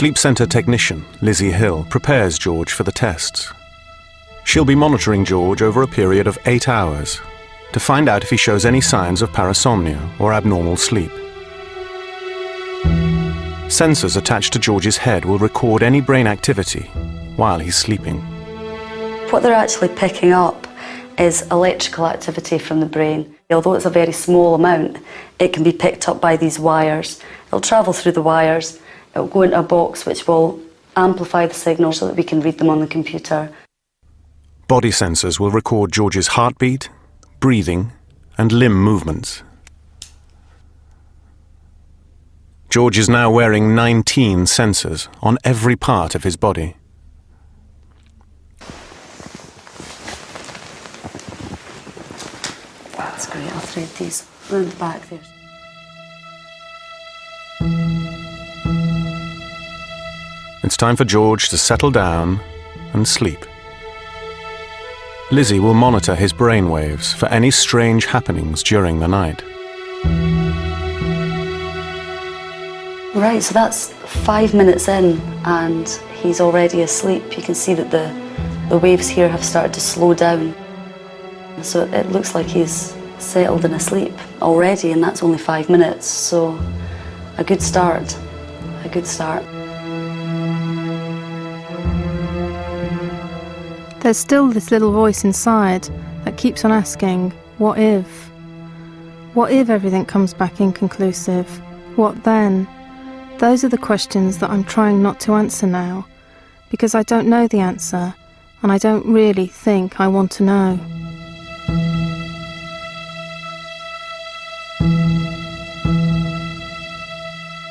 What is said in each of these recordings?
Sleep Centre technician, Lizzie Hill, prepares George for the tests. She'll be monitoring George over a period of 8 hours to find out if he shows any signs of parasomnia or abnormal sleep. Sensors attached to George's head will record any brain activity while he's sleeping. What they're actually picking up is electrical activity from the brain. Although it's a very small amount, it can be picked up by these wires. It'll travel through the wires, it'll go into a box which will amplify the signal so that we can read them on the computer. Body sensors will record George's heartbeat, breathing, and limb movements. George is now wearing 19 sensors on every part of his body. That's great, I'll thread these round the back there. It's time for George to settle down and sleep. Lizzie will monitor his brainwaves for any strange happenings during the night. Right, so that's 5 minutes in and he's already asleep. You can see that the waves here have started to slow down. So it looks like he's settled in asleep already, and that's only 5 minutes. So a good start, a good start. There's still this little voice inside that keeps on asking, what if? What if everything comes back inconclusive? What then? Those are the questions that I'm trying not to answer now, because I don't know the answer, and I don't really think I want to know.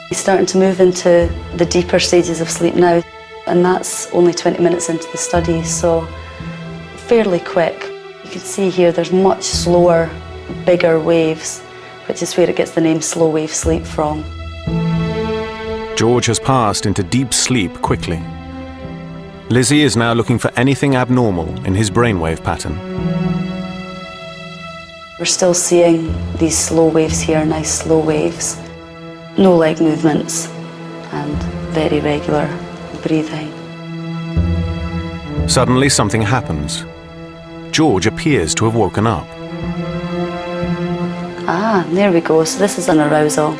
He's starting to move into the deeper stages of sleep now, and that's only 20 minutes into the study, so fairly quick. You can see here there's much slower, bigger waves, which is where it gets the name slow wave sleep from. George has passed into deep sleep quickly. Lizzie is now looking for anything abnormal in his brainwave pattern. We're still seeing these slow waves here, nice slow waves. No leg movements and very regular breathing. Suddenly something happens. George appears to have woken up. Ah, there we go. So this is an arousal.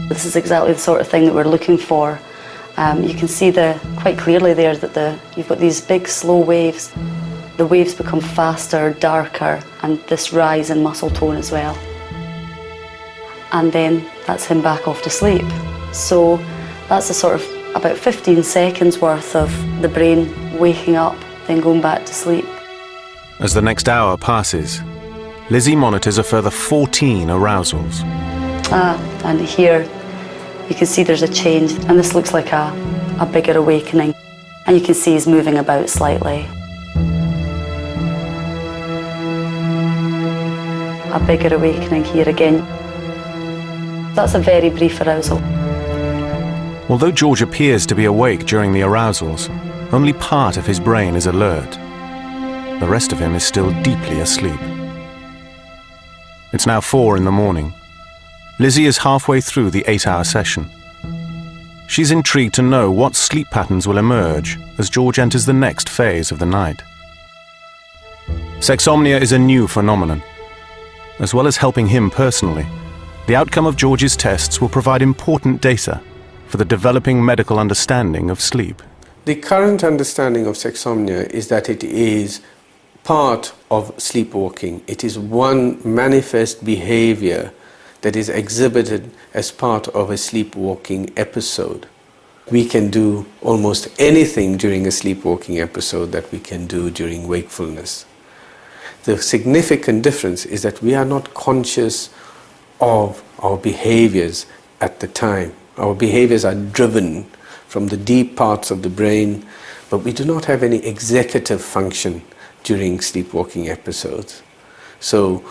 This is exactly the sort of thing that we're looking for. You can see quite clearly there that you've got these big slow waves. The waves become faster, darker, and this rise in muscle tone as well. And then that's him back off to sleep. So that's a sort of about 15 seconds worth of the brain waking up, then going back to sleep. As the next hour passes, Lizzie monitors a further 14 arousals. And here you can see there's a change, and this looks like a bigger awakening. And you can see he's moving about slightly. A bigger awakening here again. That's a very brief arousal. Although George appears to be awake during the arousals, only part of his brain is alert. The rest of him is still deeply asleep. It's now 4 in the morning. Lizzie is halfway through the 8-hour session. She's intrigued to know what sleep patterns will emerge as George enters the next phase of the night. Sexomnia is a new phenomenon. As well as helping him personally, the outcome of George's tests will provide important data for the developing medical understanding of sleep. The current understanding of sexomnia is that it is part of sleepwalking. It is one manifest behavior that is exhibited as part of a sleepwalking episode. We can do almost anything during a sleepwalking episode that we can do during wakefulness. The significant difference is that we are not conscious of our behaviors at the time. Our behaviors are driven from the deep parts of the brain, but we do not have any executive function during sleepwalking episodes. So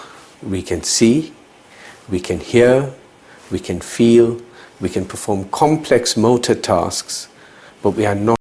we can see, we can hear, we can feel, we can perform complex motor tasks, but we are not